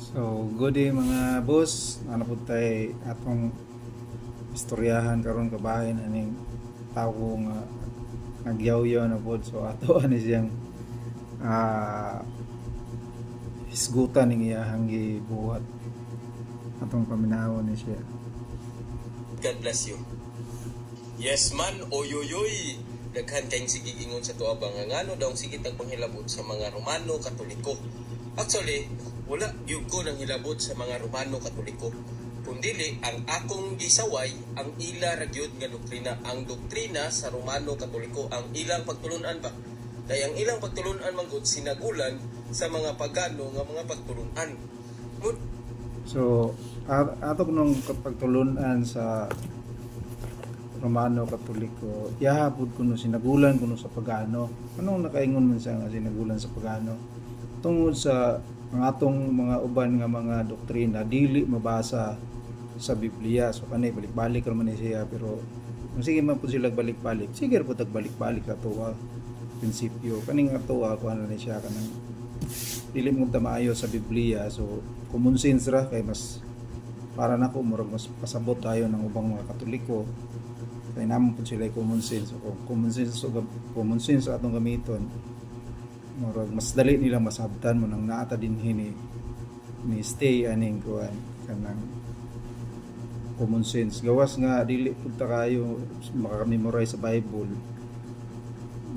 So, good day mga boss. Ano po tayo atong istoryahan karon kabahin aning tawo nga nagyaw-yaw na po. So, ato ani siyang ah hisgutan ning iyahang gibuhat atong paminawon ni siya. God bless you. Yes man, oyoyoy. Daghan kayong sige ingon sa tuwa bang ngano daw sige tagpanghilabot sa mga Romano Katoliko. Actually, wala gyud ko nang hilabot sa mga Romano Katoliko. Kundili ang akong gisaway ang ila ra gyud nga doktrina. Ang doktrina sa Romano Katoliko ang ilang pagtulunan ba? Kaya ang ilang pagtulunan manggod sinagulan sa mga pagano nga mga pagtulunan. So, ato nung pagtulunan sa Romano Katoliko, yahapod kuno sinagulan kuno sa pagano. Anong nakaingon man siya nga sinagulan sa pagano? Tungod sa ang atong mga uban nga mga doktrina dili mabasa sa Biblia. So kanay balik-balik ra man siya, pero sige man pud sila balik-balik. Sige pud balik-balik ato prinsipyo. Kaning ato ko ano ni siya kanang dili mo ta maayo sa Biblia. So common sense ra kay mas para nako murag mas pasabot tayo ng ubang mga Katoliko. Kaya naman po sila common sense. O common sense atong gamiton, murag mas dali nilang masabtan mo nang naata din ni stay aning kuan kanang common sense. Gawas nga dili punta kayo maka-memorize sa Bible,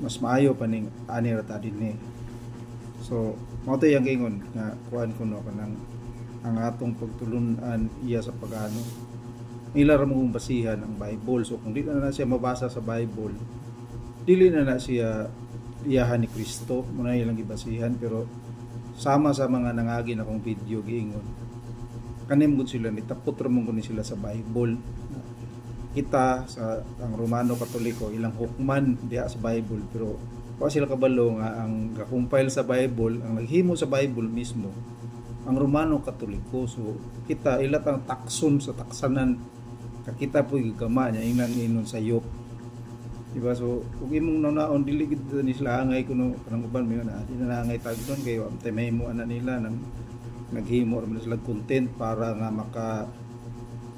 mas maayo pa ning ani ra ta dinhi. So mao to yang ingon nga kuan kuno kanang ang atong pagtulunan iya sa pagano nila ra mong basihan ang Bible. So kung dili na siya mabasa sa Bible, dili na siya iyahan ni Kristo, muna ilang gibasihan. Pero sama sa mga nangagi na kong video giingon, kanim gud sila nitapot ra mong sila sa Bible. Kita sa ang Romano Katoliko ilang hukman diha sa Bible, pero wa sila kabalo nga ang ga-compile sa Bible, ang naghimo sa Bible mismo ang Romano Katoliko. So kita ilat ang takson sa taksanan kakita po gigama niya inon sa yok, diba? So kung imong nanaon dili gid ni sila angay kuno kanang uban mi na di na angay tagdon kay wa tay mahimo ana nila nang naghimo ra sila content para nga maka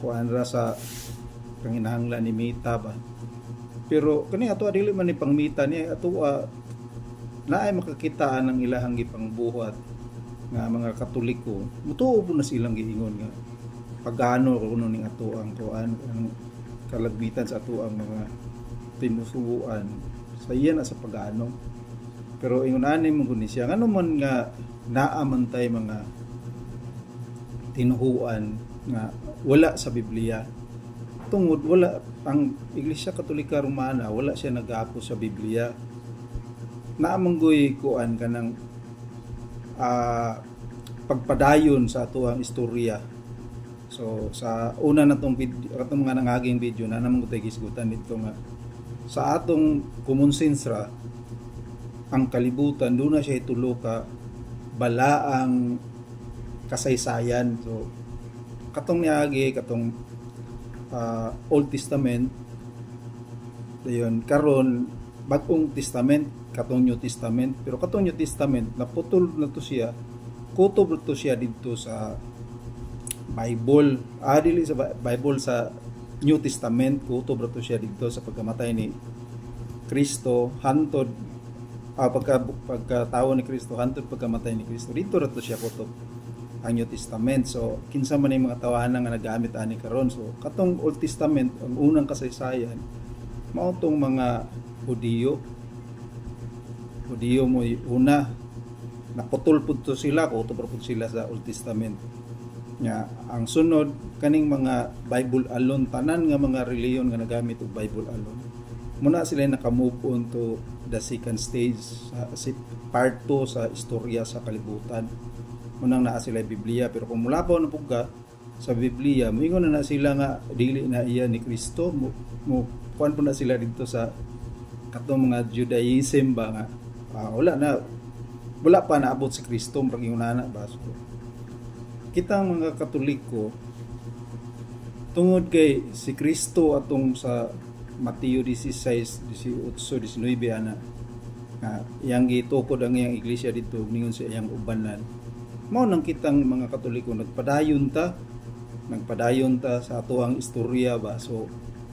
kuan ra sa panginahanglan ni mita ba. Pero kani ato dili man ni pangmita ni ato naay makakita ng ilahang gipangbuhat nga mga Katoliko. Mutuo po na silang giingon nga pagano kuno ning ato ang kuan ang kalagmitan sa ato ang mga tinusuan sa iya na sa pagano. Pero ingon ani mo guni siya ngano man nga naamantay mga tinuhuan nga wala sa Biblia. Tungod wala ang Iglesia Katolika Romana, wala siya nag-apo sa Biblia. Naamanggoy kuan kanang pagpadayon sa ato ang istorya. So sa una natong video, atong mga nangaging video na naman ko tayo gisgutan dito nga sa atong common sense ra ang kalibutan doon na siya itulo ka balaang kasaysayan. So katong niagi katong Old Testament dayon karon Bagong Testament katong New Testament. Pero katong New Testament naputol na to siya, kutob to siya dito sa Bible. Dili sa Bible, sa New Testament kutob to siya dito sa pagkamatay ni Kristo hantod pagkatawo ni Kristo hantod pagkamatay ni Kristo. Dito ra to siya kutob ang New Testament. So kinsa man yung mga tawanan nga nagamit ani karon. So katong Old Testament ang unang kasaysayan mao tong mga Hudiyo mo una naputol pud to sila, kutob pud sila sa Old Testament. Nya ang sunod kaning mga Bible alone, tanan nga mga reliyon nga nagamit og Bible alone, muna sila naka-move on to the second stage sa part 2 sa istorya sa kalibutan. Munang naa sila Biblia, pero kung mula pa na pugka sa Biblia, moingon na sila nga dili na iya ni Kristo, mo kuan po na sila dito sa katong mga Judaism ba nga wala pa naabot si Kristo murag ingonana ba. So kitang mga Katoliko tungod kay si Kristo atong sa Mateo 16:18-19 ana nga iyang gitukod ang iyang iglesia dito ningon sa iyang ubanan mao nang kitang mga Katoliko nagpadayon ta sa atuang istorya ba. So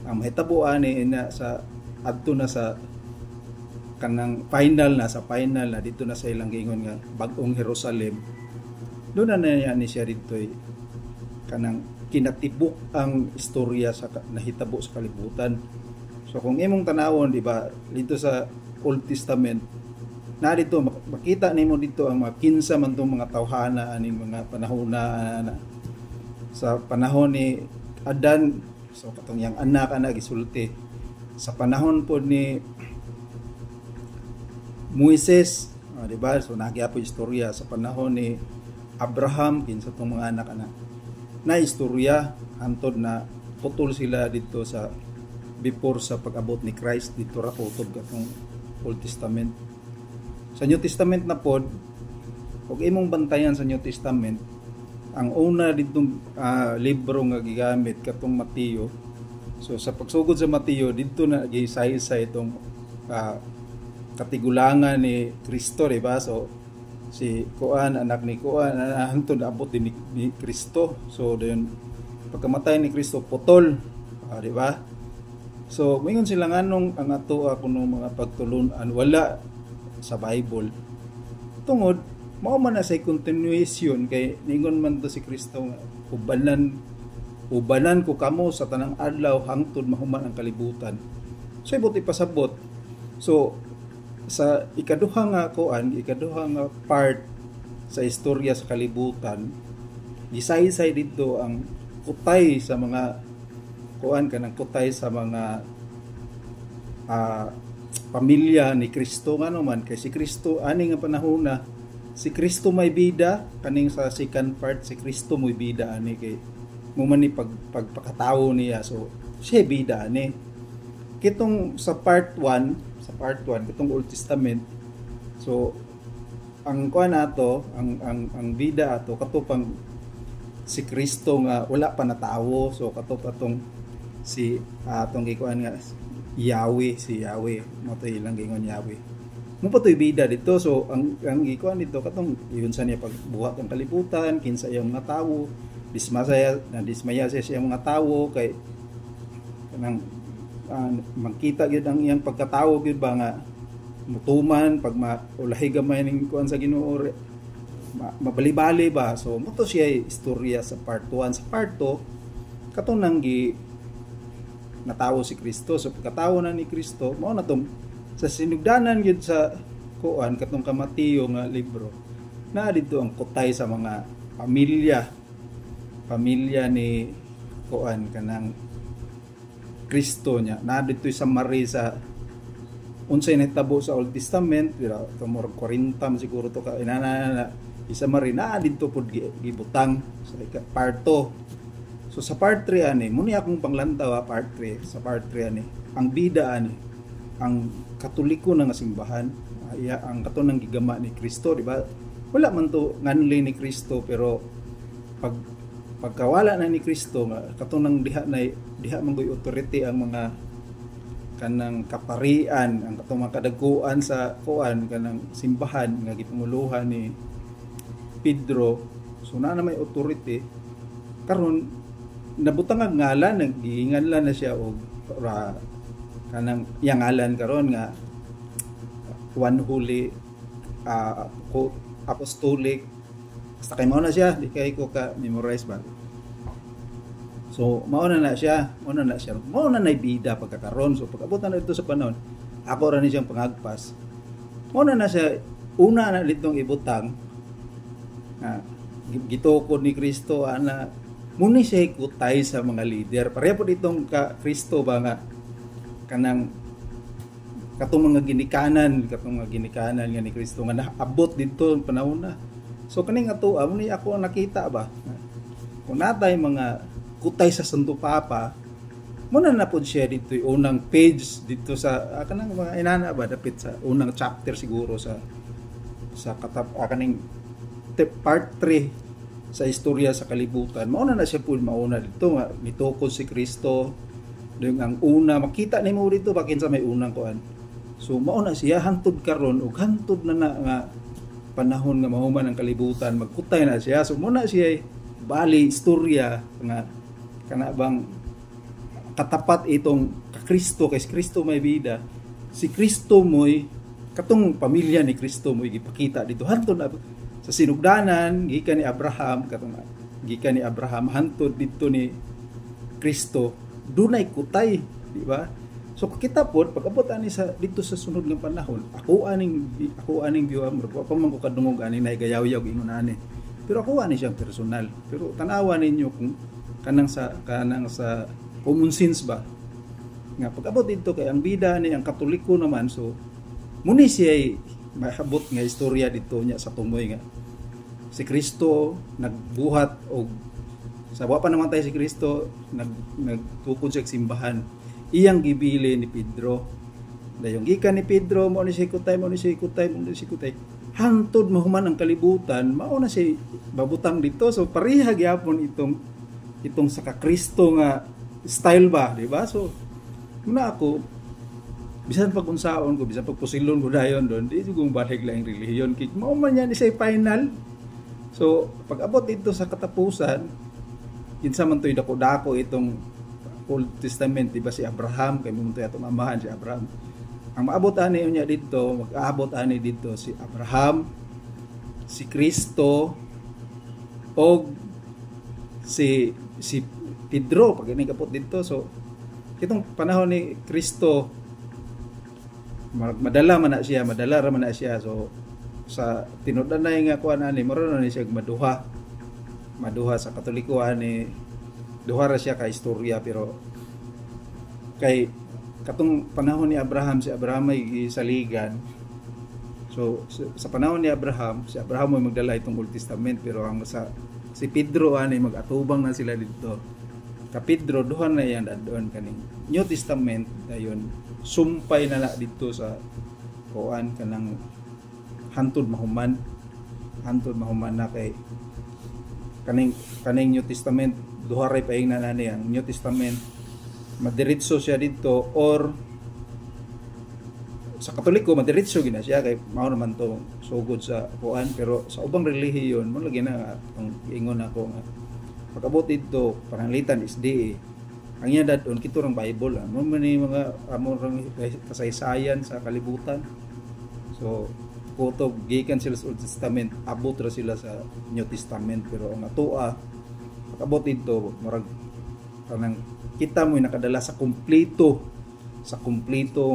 ang mahitabo ani ina sa adto na sa kanang final na dito na sa ilang gingon nga bag-ong Jerusalem. Doon na niya ni siya dito kanang kinatibok ang istorya sa nahitabo sa kalibutan. So kung imong tanawon, di ba, dito sa Old Testament, na dito makita nimo dito ang mga kinsa man tong mga tawhana aning mga panahon na sa panahon ni Adan, so katong yang anak gisulti sa panahon po ni Moises, di ba? So nagyapo istorya sa panahon ni Abraham kinsa tong mga anak na istorya hantod na putol sila dito sa before sa pag-abot ni Christ dito ra utob katong Old Testament. Sa New Testament na pod, kung imong bantayan sa New Testament, ang una ditong libro nga gigamit katong Mateo. So sa pagsugod sa Mateo, dito na gisaysay itong katigulangan ni Kristo, diba? So si Kuan, anak ni Kuan, hantod abot din ni Kristo. So dayon pagkamatay ni Kristo putol, diba? So moingon sila nganong ang ato kuno mga pagtulunan wala sa Bible. Tungod mao man na say continuation kay ningon man to si Kristo nga ubanan ko kamo sa tanang adlaw hangtod mahuman ang kalibutan. So ibot ipasabot. So sa ikaduha nga part sa istorya sa kalibutan, gisaysay dito ang kutay sa mga kutay sa mga pamilya ni Kristo nga naman kay si Kristo ani nga panahon na si Kristo may bida kaning sa second part si Kristo may bida ani kay mo man ni pagpakatawo niya so siya bida ani kitong sa part 1 kitong Old Testament. So ang kuan nato ang bida ato katupang si Kristo nga wala pa natawo so katong si atong gikuan nga Yahweh mo to ilang gingon Yahweh mo pa to bida dito. So ang gikuan dito katong yun sa niya pagbuhat ang kalibutan kinsa iyang mga tawo dismaya siya mga tawo kay kanang magkita gyud ang iyang pagkatawo gyud ba nga mutuman pag ulahi gamay ning kuan sa Ginoo mabali-bali ba. So mo to siya istorya sa part 1. Sa part 2 katong nang natawo si Kristo. So pagkatawo na ni Kristo mao na tong sa sinugdanan gyud sa kuan katong ka Mateo nga libro na dito ang kutay sa mga pamilya ni kuan kanang Kristo niya na dito sa Marisa unsay nahitabo sa Old Testament dira to more 40 siguro to ka inana isa marina dito pud gibutang sa part 2. So sa part 3 ani muni akong panglantaw part 3 sa part 3 ani ang bida ani ang Katoliko na nga simbahan ang katunang gigama ni Kristo, di ba? Wala man to nganli ni Kristo pero pagkawala na ni Kristo nga katunang diha man goy authority ang mga kanang kaparian ang katong mga kadaguan sa kuan kanang simbahan nga gipanguluhan ni Pedro. So na may authority karon nabutang ang ngalan nagiinganlan na siya og kanang yang ngalan karon nga one holy apostolic basta kay mao na siya di kay ko ka memorize ba. So mao na siya mao na bida pagkakaron. So pag-abot na dito sa panahon ako ra ni siyang pangagpas mao na siya una na ditong ibutang gitukod ni Kristo ana muni siya kutay sa mga leader pareho po ditong ka Kristo ba nga kanang katong mga ginikanan nga ni Kristo nga naabot dito panahon na. So kaning ato ni ako nakita ba kung natay mga kutay sa Santo Papa muna na po siya dito yung unang page dito sa kanang mga inana ba dapit sa unang chapter siguro sa kaning part 3 sa istorya sa kalibutan. Mauna na siya po mauna dito nga nitukod si Kristo ding ang una makita nimo dito bakin sa may unang kuan. So mauna siya hantod karon ug hantod na nga panahon nga mahuman ang kalibutan, magkutay na siya. So muna siya bali istorya nga kana bang katapat itong Kristo, kay Kristo may bida. Si Kristo mo'y katong pamilya ni Kristo mo'y gipakita dito hantod na sa sinugdanan gikan ni Abraham, katong gikan ni Abraham hantod dito ni Kristo, dunay kutay, di ba? So kita pod pag-abot ani sa dito sa sunod nga panahon, ako aning biwa mo pa man ko kadungog ani nay gayaw-yaw ingon ani. Pero ako ani siyang personal. Pero tanawa ninyo kung kanang sa common sense ba nga pag-abot dito kay ang bida ni ang Katoliko naman, so muni siya mahabot nga istorya dito niya sa tumoy nga si Kristo nagbuhat og sa wa pa naman tayo si Kristo nagtukod siya simbahan, iyang gibili ni Pedro. Dayong gikan ni Pedro mo ni siya kutay hantod mahuman ang kalibutan, mao na siya babutang dito. So pareha gyapon itong sa Kristo nga style ba, di ba? So muna ako bisan pag-unsaon ko, bisan pagpusilon ko dayon doon, di sigong balik lang yung relihiyon. Mao man yan isa'y final. So, pag-abot dito sa katapusan, kinsa man to'y dako-dako itong Old Testament, di ba si Abraham, kay mo itong amahan si Abraham. Ang maabot ani niya dito, mag-aabot ani dito si Abraham, si Kristo, o si Pedro, pag inigapot dito. So, itong panahon ni Kristo, madala man na siya. So sa tinudan na nga kuan ani maron na siya maduha sa Katoliko ani duha ra siya ka istorya. Pero kay katong panahon ni Abraham, si Abraham ay saligan. So sa panahon ni Abraham, si Abraham ay magdala itong Old Testament, pero ang si Pedro ani mag-atubang na sila dito. Ka Pedro duha na yan doon kaning New Testament dayon sumpay na dito sa kuan kanang hantod mahuman na kay kaning New Testament duha ray paing na nani ang New Testament madiretso siya dito, or sa Katoliko madiretso gina siya kay mao naman to sugod sa kuan. Pero sa ubang relihiyon mo lagi na ang ingon ako nga pag-abot dito pananglitan is di ang iya dadon kito ng Bible mo man ni mga among kasaysayan sa kalibutan. So kutob gikan sila sa Old Testament, abot ra sila sa New Testament. Pero ang atoa pag-abot dito murag kanang kita mo nakadala sa kumpleto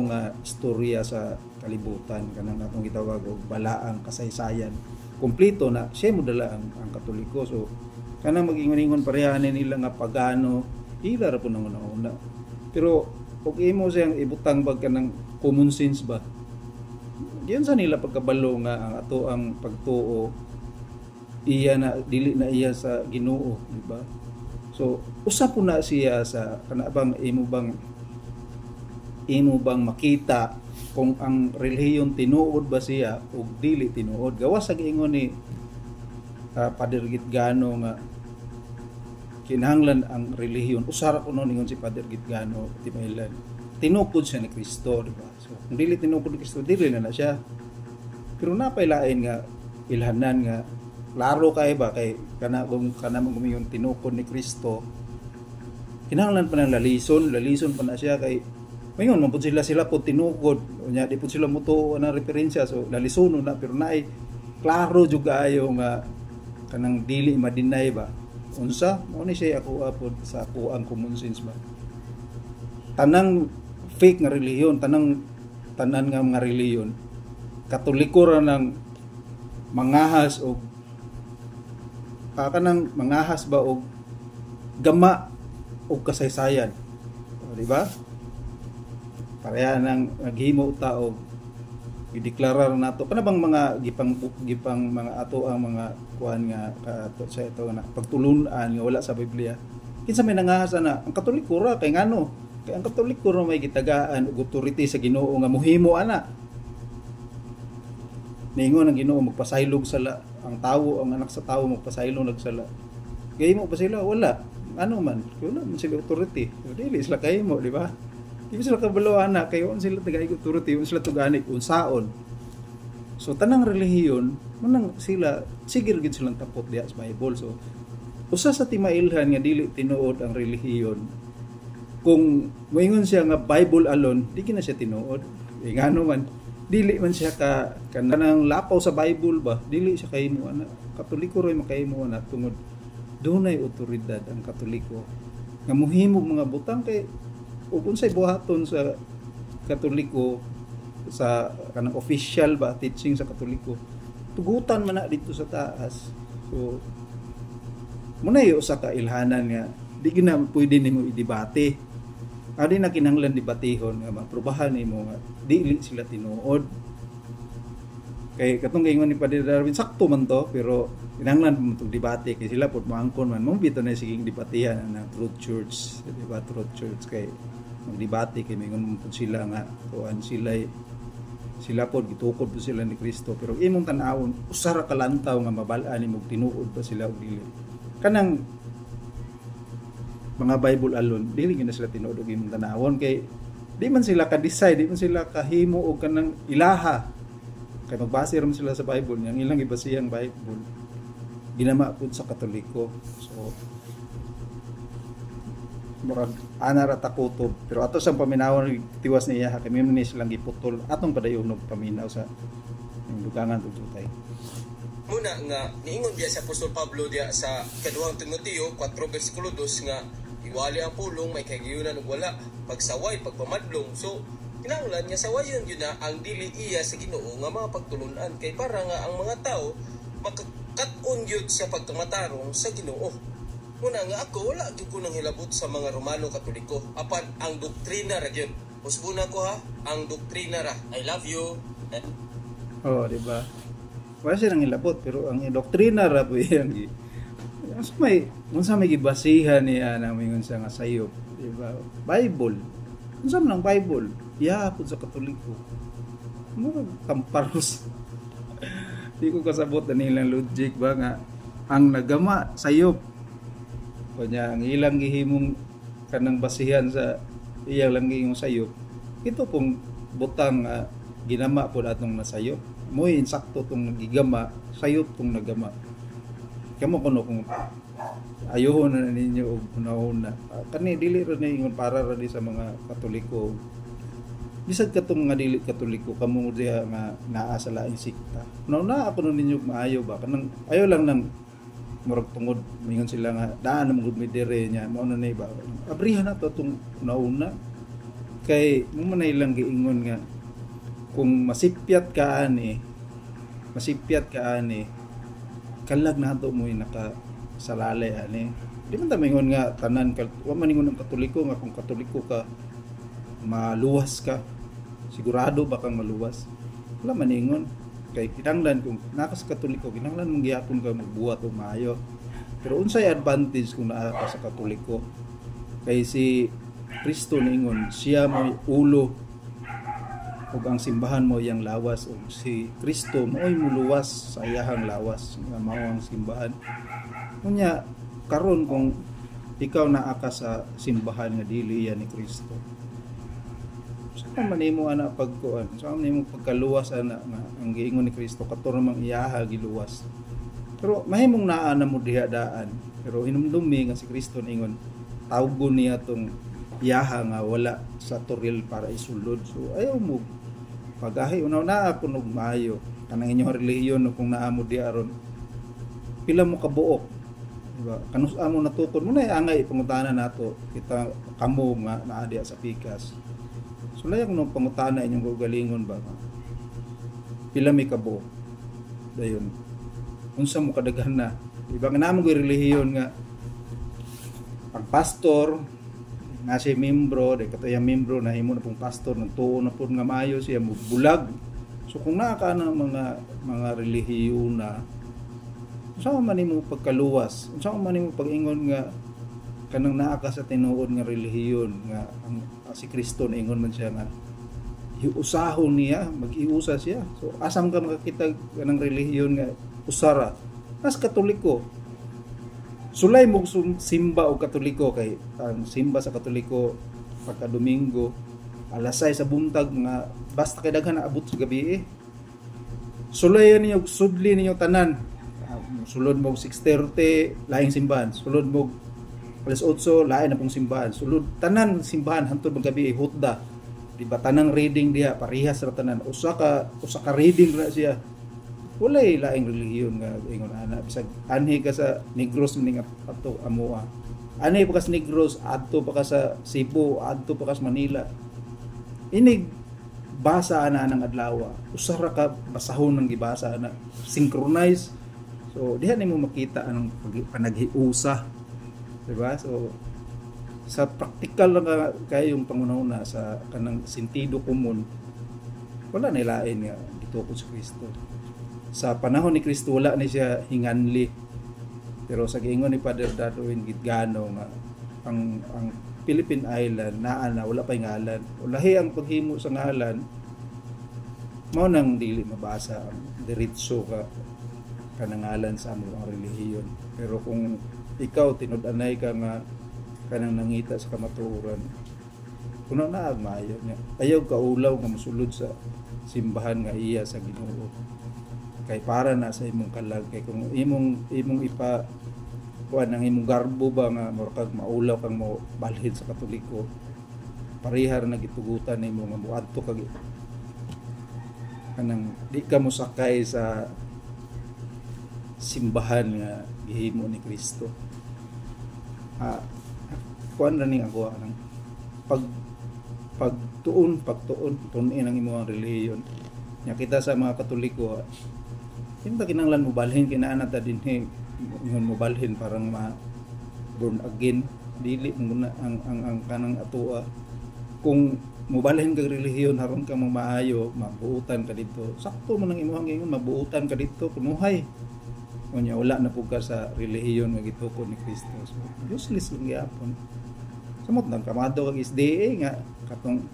nga istorya sa kalibutan, kanang atong gitawag og balaang kasaysayan. Kumpleto na siya mo dala ang Katoliko. So kanang mag-ingon-ingon parehanin nila nga pagano ila ra po nang una. Pero og imo siyang ibutang bag kanang common sense ba, diyan sa nila pagkabalo nga ang ato ang pagtuo iya na dili na iya sa Ginoo, di ba? So usa po na siya sa kanabang imo bang makita kung ang relihiyon tinuod ba siya o dili tinuod. Gawas sa giingon ni Father Gitgano nga kinahanglan ang relihiyon. Usara ko noon ingon si Father Gitgano Timailan, tinukod siya ni Kristo, di ba? So kung dili tinukod ni Kristo, dili na siya. Pero napailain nga ilhanan nga klaro kay ba kay kana gumiyon tinukod ni Kristo, kinahanglan pa ng lalison pa na siya kay mayon man pud sila pud tinukod unya di pud sila mutuo na referensya. So lalisono na pero naay klaro jud kaayo nga kanang dili madinay ba unsa mo ni siya ako apod sa ako ang common sense ba. Tanang fake nga relihiyon, tanan nga mga relihiyon Katoliko ra nang mangahas og kanang mangahas ba og gama og kasaysayan, di ba? Pareha nang naghimo ta og gideklarar nato kana bang mga gipang mga ato ang mga kuan nga sa ito na pagtulunan nga wala sa Biblia. Kinsa may nangahas na ang Katoliko ra kay ngano? Kay ang Katoliko ra may gitagaan og authority sa Ginoo nga mohimo ana. Ningon ang Ginoo magpasaylog sala ang tawo, ang anak sa tawo magpasaylog nagsala. Kay mo ba sila wala? Ano man? Wala man sila authority. Dili sila kay mo, di ba? Di sila kabalo anak kay on sila tagay authority, on sila tugani unsaon. So tanang relihiyon manang sila sigir gid silang tapot diha sa Bible. So usa sa timailhan nga dili tinuod ang relihiyon, kung moingon siya nga Bible alone, di na siya tinuod. Ngano man dili man siya kanang lapaw sa Bible ba, dili siya kahimo ana. Katoliko ray makahimo ana tungod dunay otoridad ang Katoliko nga mohimo mga butang kay ug unsay buhaton sa Katoliko sa kanang official ba teaching sa Katoliko, tugutan man na dito sa taas. So muna yung usa ka ilhanan nga di gina pwede nimo i-debate. Adi na kinahanglan debatehon nga maprobahan nimo nga dili sila tinuod. Kay katong gingon ni Padre Darwin sakto man to, pero kinahanglan mo tong debate kay sila pud maangkon man mo bito na siging debatehan na Truth Church, di ba? Truth Church kay magdebate kay mingon mo pud sila nga tuan sila pod gitukod po sila ni Kristo, pero imong tan-awon usara ka lantaw nga mabal-an nimo tinuod ba sila o dili. Kanang mga Bible alone dili gina sila tinuod og imong tan-awon kay di man sila ka-decide, di man sila kahimo og kanang ilaha. Kay magbase ram sila sa Bible, yang ilang ibasihang Bible ginama pud sa Katoliko. So murag ana ra takutob, pero ato sa paminawon tiwas niya kay meron ni silang giputol atong padayon og paminaw sa dugangan ug jutay. Muna nga niingon diya sa Apostol Pablo diya sa kaduhang Timoteo 4 bersikulo 2 nga iwali ang pulong may kagiyunan ug wala, pagsaway pagpamadlong. So kinahanglan nga sawayon yun na ang dili iya sa Ginoo nga mga pagtulunan, kay para nga ang mga tao makakat-on yun sa pagkamatarong sa Ginoo. Muna nga ako wala gyud ko nang hilabot sa mga Romano Katoliko apan ang doktrina ra gyud. Usbuna ko ha, ang doktrina ra. I love you. Oh, di ba? Wala silang hilabot, pero ang doktrina ra po yan. Unsa may gibasihan niya na mingon siya nga sayop, di ba? Bible. Unsa man ang Bible? Ihapon sa Katoliko. Mo kamparos. Di ko kasabot na nilang logic ba nga ang nagama sayop. Kanya ang ilang gihimong kanang basihan sa iyang lang gihimong sayop. Ito pong butang ginama po atong nasayop. Mo'y insakto tong gigama, sayop tong nagama. Kamo kuno kung ayuhon na ninyo og una-una. Kani dili ra ningon para ra di sa mga Katoliko. Bisag katong nga dili Katoliko kamo diha nga naa sa laing sikta. Na ako ninyo maayo ba kanang ayo lang nang murag tungod mingon sila nga daan na magud mi dire nya mao na ba abrihan na to tong una-una kay mo man ilang giingon nga kung masipyat ka ani kalag na to mo naka salale ani di man ta mingon nga tanan wa man ingon ang Katoliko nga kung Katoliko ka maluwas ka, sigurado ba kang maluwas? Wala man ingon. Kay kinahanglan kung nakas Katoliko kinahanglan mong gihapon ka magbuhat og maayo. Pero unsay advantage kung naa ka sa Katoliko? Kay si Kristo niingon siya may ulo ug ang simbahan mo iyang lawas, ug si Kristo mo'y muluwas sa iyahang lawas nga mao ang simbahan. Unya karon kung ikaw naa ka sa simbahan nga dili iya ni Kristo, saan man nimo ana pagkuan, saan man nimo pagkaluwas ana nga ang giingon ni Kristo kato namang iyaha giluwas. Pero mahimong naa na mo diha daan, pero hinumdumi nga si Kristo ningon tawgon niya tong iyaha nga wala sa turil para isulod. So ayaw mo pagahi una-una ako og maayo kanang inyong relihiyon kung naa mo diha aron pila mo kabuok, diba? Kanus amo natukod mo na angay pangutana nato kita kamo nga naa diha sa pikas. So layang nung pangutana inyong gagalingon ba pila may kabuok dayon unsa mo kadaghan na, diba? Nga namo gyud relihiyon nga ang pastor nga si membro, de kataya membro na himo na pong pastor nang tuo na pud nga maayo siya mo bulag. So kung naa ka na mga relihiyon na unsa man nimo pagkaluwas, unsa man nimo pag-ingon nga kanang naa ka sa tinuod nga relihiyon nga ang si Kristo ingon man siya nga hiusahon niya, mag-iusa siya. So asam ka makakita kanang relihiyon nga usara as Katoliko. Sulay mo simba o Katoliko kay ang simba sa Katoliko pagka Domingo alas 6 sa buntag mga basta kay daghan na abot sa gabi Sulayan ninyo, sudli ninyo tanan. Sulod mo 6:30 laing simbahan, sulod mo alas 8 lain na pong simbahan, sulod tanan simbahan hantod magabi hutda, di ba tanang reading diha parehas ra tanan, usa ka reading ra siya, walay laing relihiyon nga ingon ana. Bisag anhi ka sa Negros ning ato amoa, anhi pa ka sa Negros adto pa ka sa Cebu, adto pa ka sa Manila, inig basa na ng adlaw, usa ra ka basahon ng gibasa na synchronize. So diha nimo makita anong panaghiusa, di ba? So sa practical lang kay yung pangunahuna sa kanang sentido komon, wala na lain nga gitukod sa Kristo. Sa panahon ni Kristo wala ni siya hinganli, pero sa giingon ni Father Darwin Gitgano nga ang Philippine Island naa na wala pa ngalan, ulahi ang paghimo sa ngalan mao nang dili mabasa ang diretso ka kanangalan sa among relihiyon. Pero kung ikaw tinud-anay ka nga kanang nangita sa kamatuoran, kuno na maayo niya, ayaw ka ulaw nga mosulod sa simbahan nga iya sa Ginoo, kay para na sa imong kalag. Kay kung imong ipa kuan ang imong garbo ba nga murag maulaw kang mo balhin sa Katoliko, parihar na gitugutan nimo nga muadto kag kanang di ka mosakay sa simbahan nga gihimo ni Kristo. Kuan ra ning ako nang pagtuon tunin ang imong relihiyon. Nya kita sa mga Katoliko, hindi kinahanglan mo balhin kinaana ta dinhi ingon mo balhin parang ma born again, dili muna ang kanang atoa. Kung mobalhin kag relihiyon haron ka maayo, mabuutan ka dito, sakto man ang imong ingon, mabuutan ka dito kunuhay. Unya wala na pug ka sa relihiyon nga gitukod ni Kristo. So useless lang gyapon. Samot nang kamado kag SDA nga katong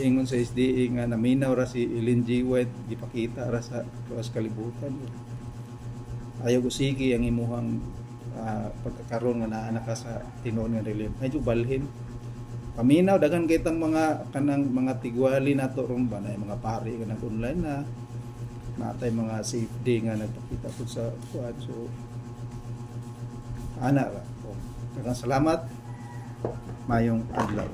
ingon sa SDA nga naminaw ra si Ellen G. White, gipakita ra sa tuwas kalibutan. Ayaw ko sige ang imuhang pagkakaroon nga naa ka sa tinuod nga relihiyon. Medyo balhin. Paminaw daghan kitang mga kanang mga tigwali nato ron ba na mga pari kanang online na natay mga safe day nga nagpakita po sa kuan. So ana ra. Daghang salamat. Mayong adlaw.